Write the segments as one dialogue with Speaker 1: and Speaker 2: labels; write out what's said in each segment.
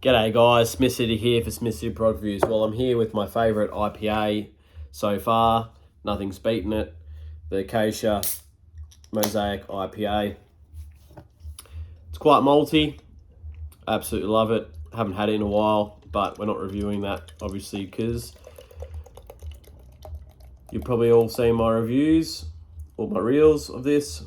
Speaker 1: G'day guys, Smith City here for Smith City Product Reviews. Well, I'm here with my favourite IPA so far. Nothing's beaten it. The Acacia Mosaic IPA. It's quite malty. Absolutely love it. Haven't had it in a while, but we're not reviewing that obviously because you've probably all seen my reviews or my reels of this.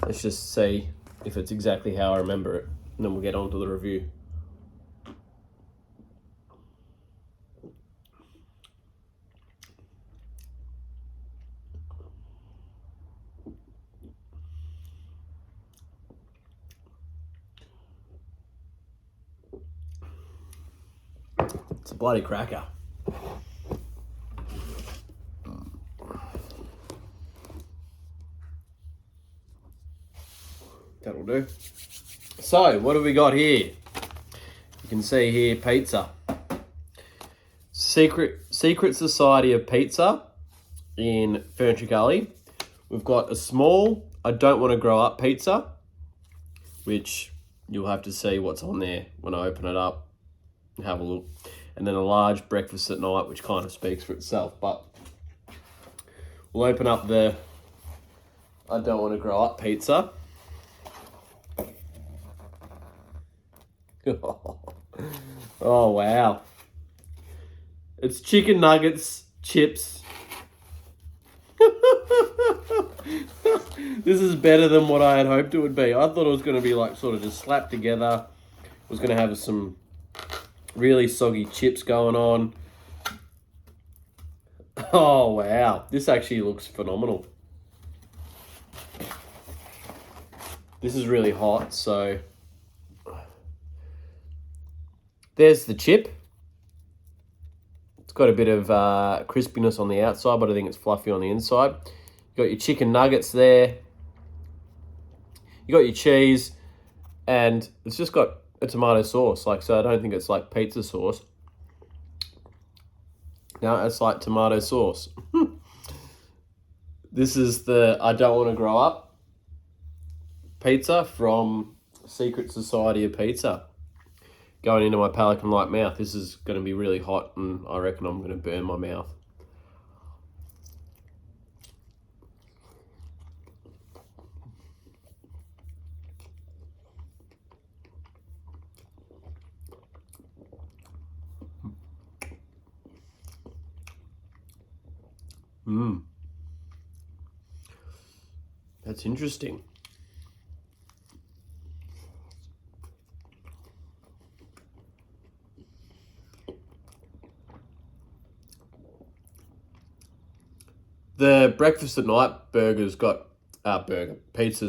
Speaker 1: Let's just see if it's exactly how I remember it, and then we'll get on to the review. It's a bloody cracker. That'll do. So, what have we got here? You can see here, pizza. Secret Society of Pizza in Furniture Gully. We've got a small, I don't want to grow up pizza, which you'll have to see what's on there when I open it up and have a look. And then a large breakfast at night, which kind of speaks for itself. But we'll open up the I don't want to grow up pizza. Oh, wow. It's chicken nuggets, chips. This is better than what I had hoped it would be. I thought it was going to be like sort of just slapped together. It was going to have some really soggy chips going on. Oh, wow. This actually looks phenomenal. This is really hot, so there's the chip. It's got a bit of crispiness on the outside, but I think it's fluffy on the inside. You got your chicken nuggets there. You got your cheese, and it's just got a tomato sauce. So I don't think it's like pizza sauce. No, it's like tomato sauce. This is the I don't want to grow up pizza from Secret Society of Pizza. Going into my pelican-like mouth. This is going to be really hot, and I reckon I'm going to burn my mouth. That's interesting. The breakfast at night pizza's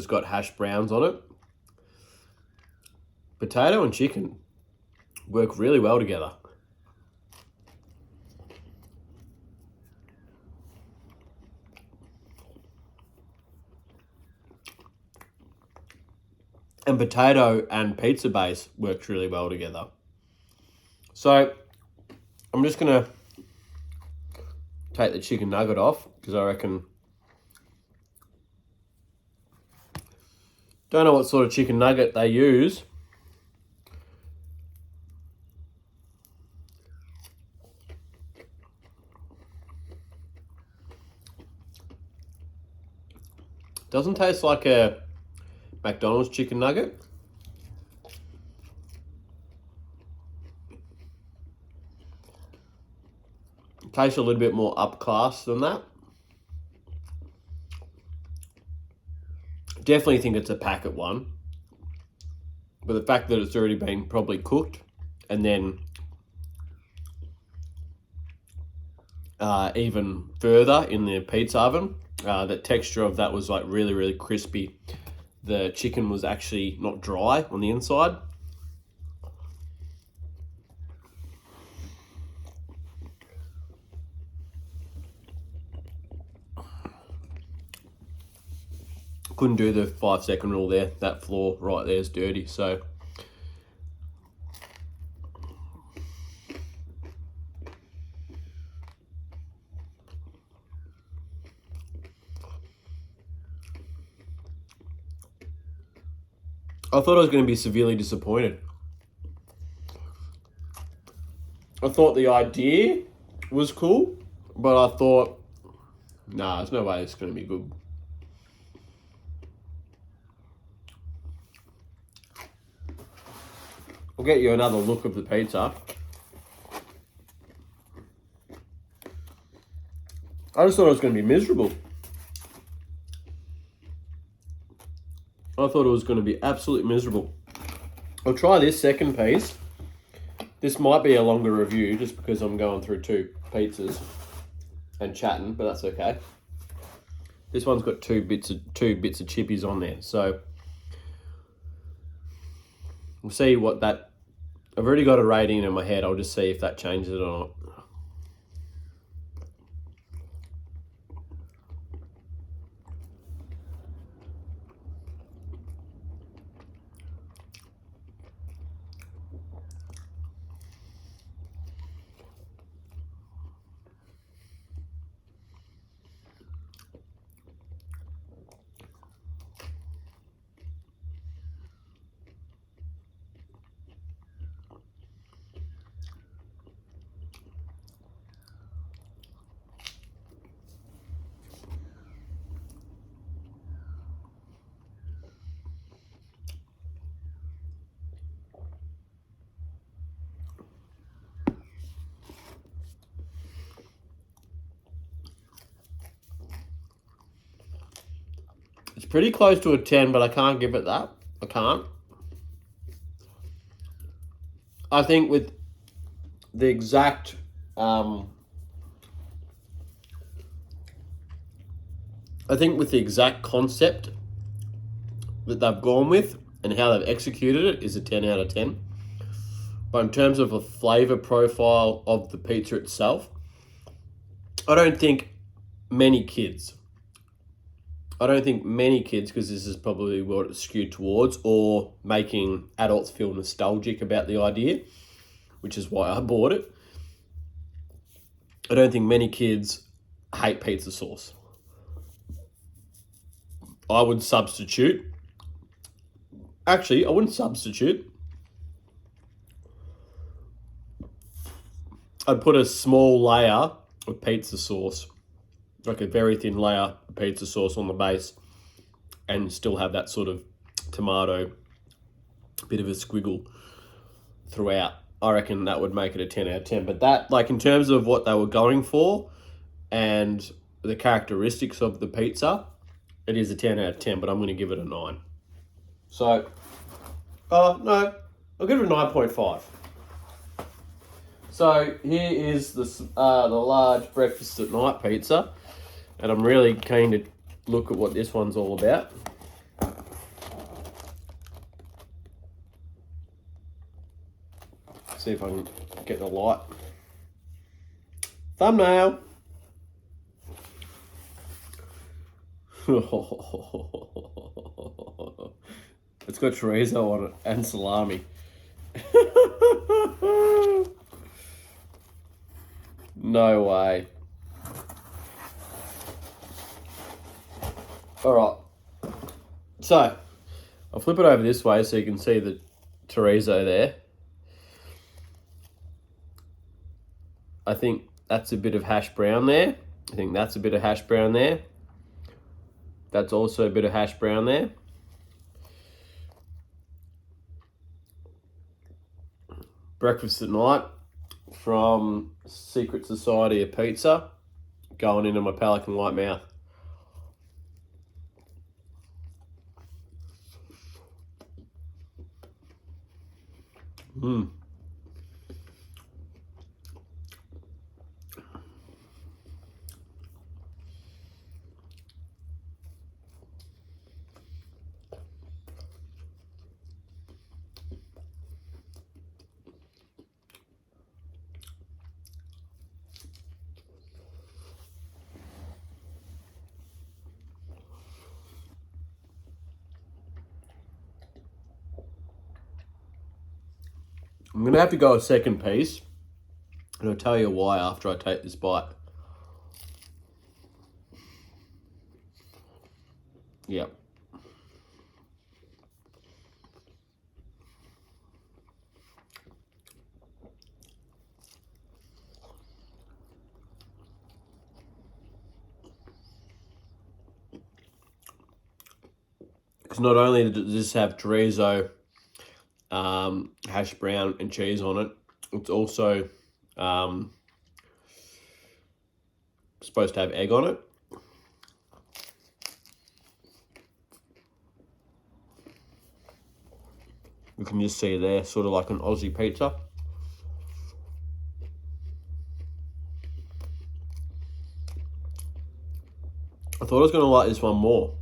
Speaker 1: got hash browns on it. Potato and chicken work really well together. And potato and pizza base works really well together. So I'm just gonna take the chicken nugget off because I reckon, don't know what sort of chicken nugget they use. Doesn't taste like a McDonald's chicken nugget. It tastes a little bit more upclass than that. Definitely think it's a packet one. But the fact that it's already been probably cooked and then even further in the pizza oven, the texture of that was like really, really crispy. The chicken was actually not dry on the inside. Couldn't do the 5-second rule there. That floor right there is dirty, so I thought I was going to be severely disappointed. I thought the idea was cool, but I thought, nah, there's no way it's going to be good. I'll get you another look of the pizza. I just thought it was going to be miserable. I thought it was going to be absolutely miserable. I'll try this second piece. This might be a longer review just because I'm going through 2 pizzas and chatting, but that's okay. This one's got two bits of chippies on there, so we'll see what that. I've already got a rating in my head. I'll just see if that changes it or not. It's pretty close to a 10, but I can't give it that. I can't. I think with the exact concept that they've gone with and how they've executed it is a 10 out of 10. But in terms of a flavour profile of the pizza itself, I don't think many kids, because this is probably what it's skewed towards, or making adults feel nostalgic about the idea, which is why I bought it. I don't think many kids hate pizza sauce. I would substitute. Actually, I wouldn't substitute. I'd put a small layer of pizza sauce, like a very thin layer of pizza sauce on the base, and still have that sort of tomato, bit of a squiggle throughout. I reckon that would make it a 10 out of 10. But that, like, in terms of what they were going for and the characteristics of the pizza, it is a 10 out of 10, but I'm going to give it a 9. So, no, I'll give it a 9.5. So here is the large breakfast at night pizza, and I'm really keen to look at what this one's all about. See if I can get the light. Thumbnail. It's got chorizo on it and salami. No way. All right. So, I'll flip it over this way so you can see the chorizo there. I think that's a bit of hash brown there. I think that's a bit of hash brown there. That's also a bit of hash brown there. Breakfast at night from Secret Society of Pizza going into my pelican white mouth. I'm going to have to go a second piece, and I'll tell you why after I take this bite. Yep. Because not only does this have chorizo, hash brown and cheese on it, it's also supposed to have egg on it. You can just see there, sort of like an Aussie pizza. I thought I was going to like this one more.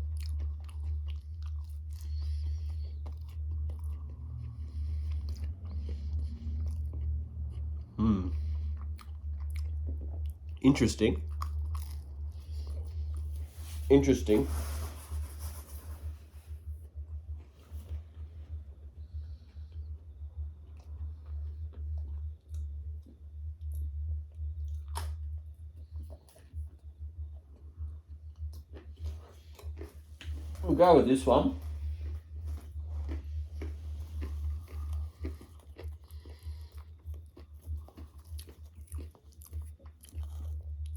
Speaker 1: Interesting. Interesting. We'll go with this one.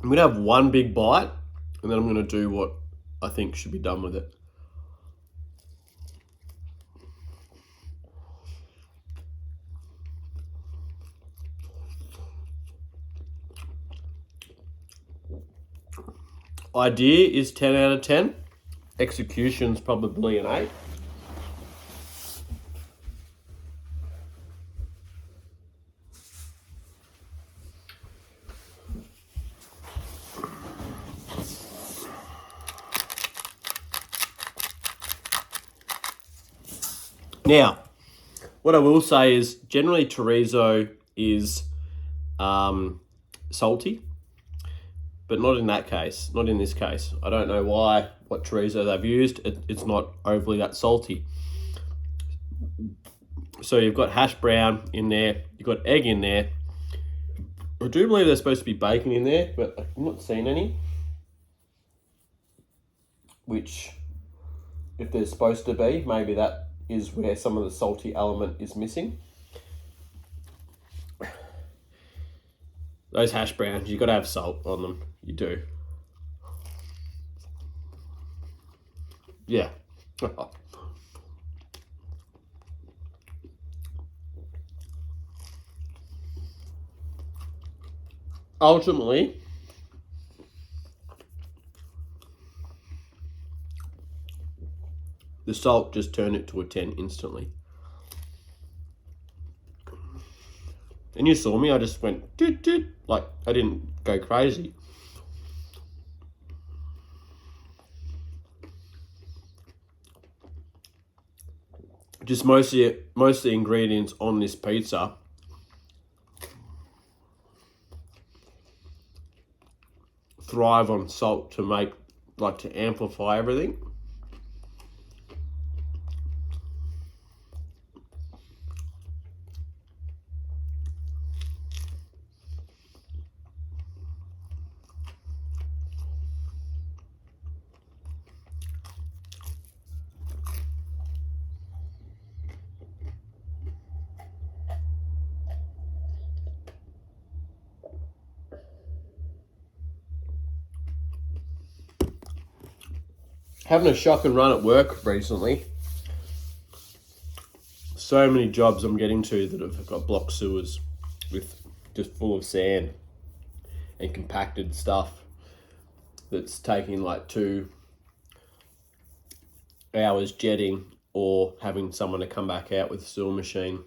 Speaker 1: I'm going to have one big bite, and then I'm going to do what I think should be done with it. Idea is 10 out of 10. Execution's probably an 8. Now, what I will say is generally chorizo is salty, but not in that case, not in this case. I don't know what chorizo they've used. It's not overly that salty. So you've got hash brown in there, you've got egg in there. I do believe there's supposed to be bacon in there, but I'm not seeing any. Which, if there's supposed to be, maybe that is where some of the salty element is missing. Those hash browns, you've got to have salt on them. You do. Yeah. Ultimately, the salt just turned it to a 10 instantly. And you saw me, I just went, doot, doot, like I didn't go crazy. Just most of the ingredients on this pizza thrive on salt to make, like, to amplify everything. Having a shock and run at work recently. So many jobs I'm getting to that have got blocked sewers with just full of sand and compacted stuff that's taking like 2 hours jetting, or having someone to come back out with a sewer machine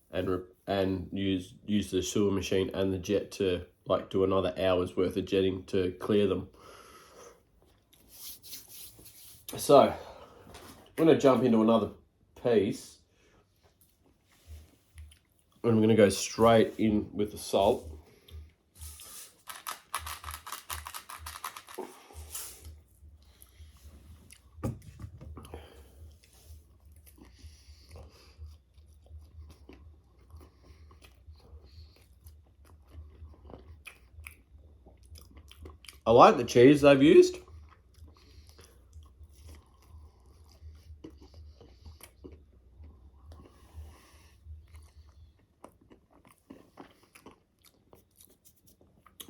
Speaker 1: and use the sewer machine and the jet to like do another hour's worth of jetting to clear them. So, I'm going to jump into another piece. And I'm going to go straight in with the salt. I like the cheese they've used.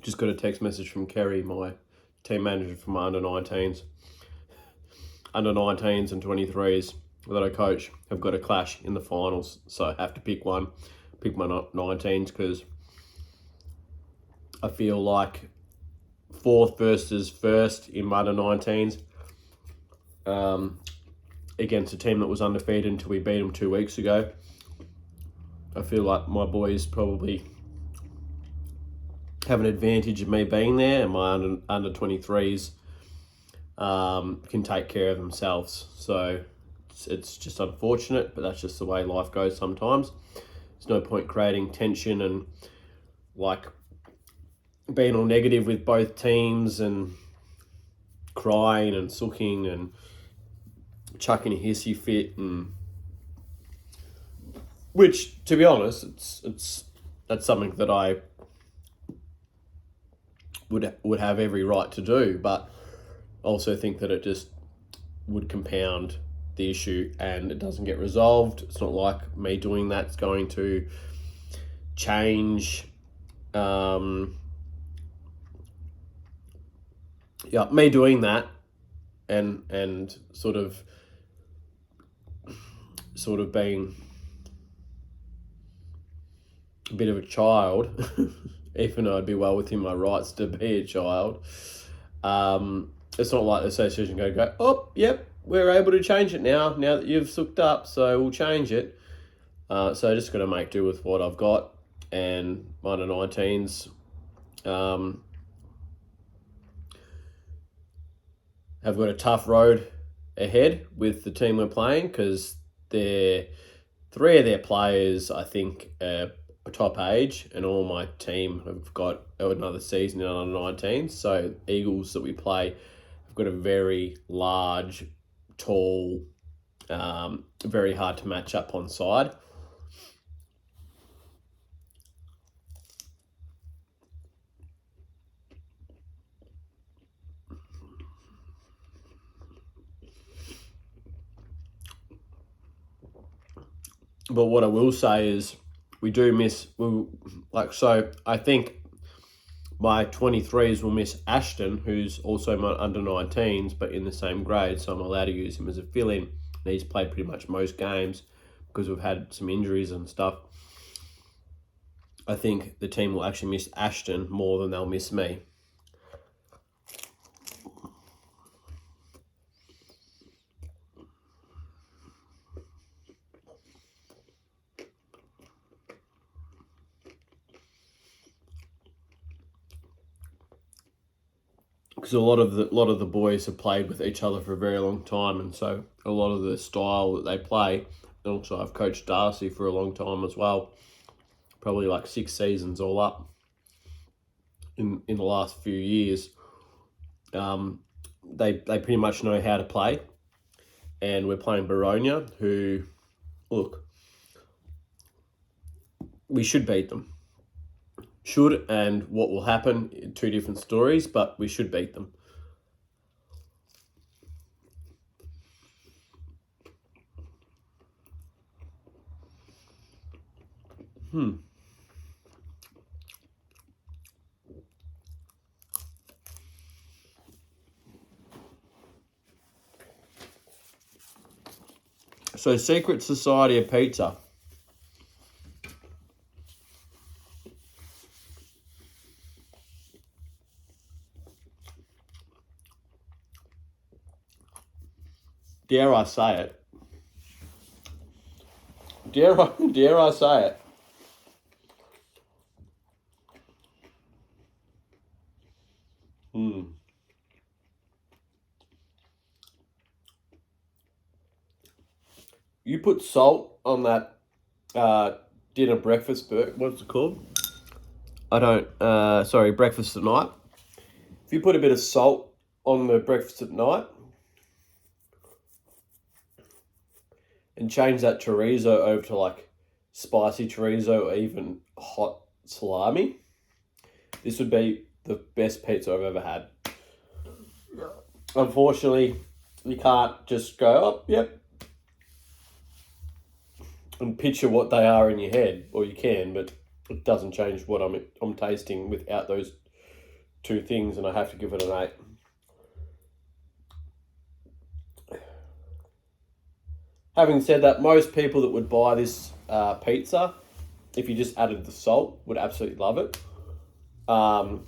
Speaker 1: Just got a text message from Kerry, my team manager for my under-19s. under 19s and 23s that I coach have got a clash in the finals. So I have to pick one, pick my 19s, because I feel like fourth versus first in my under 19s against a team that was undefeated until we beat them 2 weeks ago. I feel like my boys probably have an advantage of me being there, and my under 23s can take care of themselves. So it's just unfortunate, but that's just the way life goes sometimes. There's no point creating tension and like being all negative with both teams and crying and sooking and chucking a hissy fit, and which, to be honest, that's something that I would have every right to do, but also think that it just would compound the issue and it doesn't get resolved. It's not like me doing that's going to change me doing that and sort of being a bit of a child, even though I'd be well within my rights to be a child. It's not like the association go, oh, yep, we're able to change it now that you've sooked up, so we'll change it. So I just got to make do with what I've got, and under 19s have got a tough road ahead with the team we're playing, because three of their players, I think, are top age, and all my team have got another season in under 19s. So Eagles that we play have got a very large, tall, very hard to match up on side. But what I will say is we do miss, so I think my 23s will miss Ashton, who's also my under 19s, but in the same grade, so I'm allowed to use him as a fill-in. And he's played pretty much most games because we've had some injuries and stuff. I think the team will actually miss Ashton more than they'll miss me. Because a lot of the boys have played with each other for a very long time, and so a lot of the style that they play. And also, I've coached Darcy for a long time as well, probably like 6 seasons all up in the last few years. They pretty much know how to play, and we're playing Baronia, who, look, we should beat them. Should, and what will happen, 2 different stories, but we should beat them. So, Secret Society of Pizza. Dare I say it? Dare I say it? You put salt on that dinner breakfast burger. What's it called? Breakfast at night. If you put a bit of salt on the breakfast at night and change that chorizo over to like spicy chorizo or even hot salami, this would be the best pizza I've ever had. Unfortunately, you can't just go, oh, yep, and picture what they are in your head, or you can, but it doesn't change what I'm tasting without those 2 things, and I have to give it an 8. Having said that, most people that would buy this pizza, if you just added the salt, would absolutely love it. I'm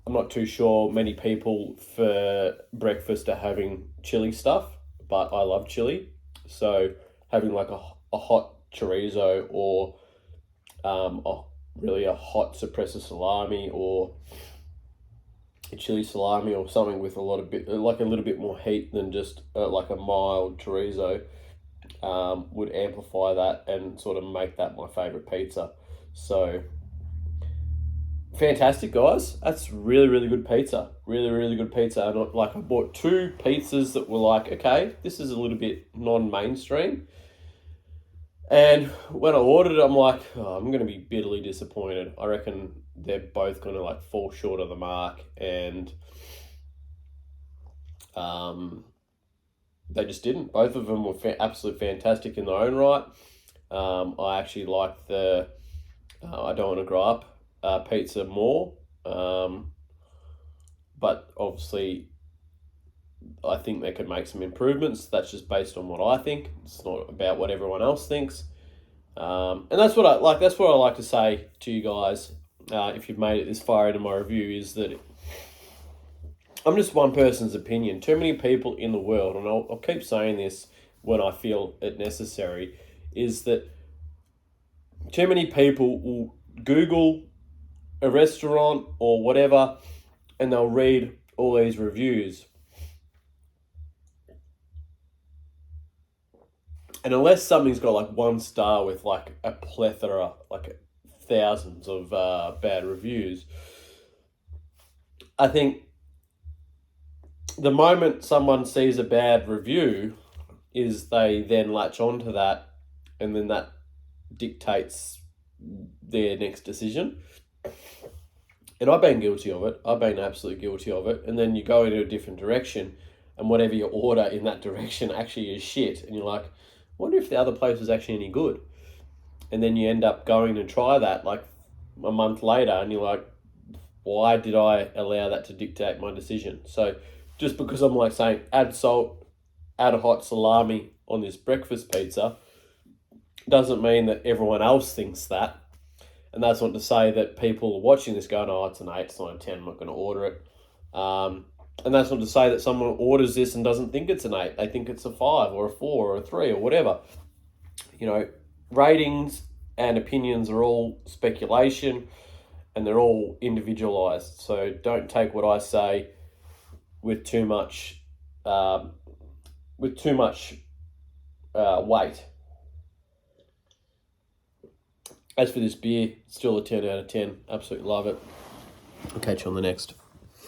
Speaker 1: not too sure many people for breakfast are having chili stuff, but I love chili. So having like a hot chorizo or really a hot suppressor salami or a chili salami or something with a little bit more heat than just like a mild chorizo would amplify that and sort of make that my favorite pizza. So fantastic, guys. That's really, really good pizza. Really, really good pizza. And I bought 2 pizzas that were like, okay, this is a little bit non-mainstream. And when I ordered it, I'm like, oh, I'm going to be bitterly disappointed. I reckon they're both going to like fall short of the mark, and they just didn't. Both of them were absolutely fantastic in their own right. I actually like the I don't want to grow up pizza more, but obviously I think they could make some improvements. That's just based on what I think. It's not about what everyone else thinks. And that's what I like. That's what I like to say to you guys. If you've made it this far into my review, is that I'm just one person's opinion. Too many people in the world, and I'll keep saying this when I feel it necessary, is that too many people will Google a restaurant or whatever, and they'll read all these reviews. And unless something's got like 1 star with like a plethora, like thousands of bad reviews, I think the moment someone sees a bad review is they then latch onto that, and then that dictates their next decision. And I've been guilty of it. I've been absolutely guilty of it. And then you go into a different direction, and whatever you order in that direction actually is shit. And you're like, I wonder if the other place is actually any good. And then you end up going and try that like a month later, and you're like, why did I allow that to dictate my decision? So just because I'm like saying add salt, add a hot salami on this breakfast pizza, doesn't mean that everyone else thinks that. And that's not to say that people watching this going, oh, it's an 8, it's not a 10, I'm not going to order it. And that's not to say that someone orders this and doesn't think it's an 8. They think it's a 5 or a 4 or a 3 or whatever. You know, ratings and opinions are all speculation, and they're all individualized. So don't take what I say with too much weight. As for this beer, still a 10 out of 10. Absolutely love it. I'll catch you on the next.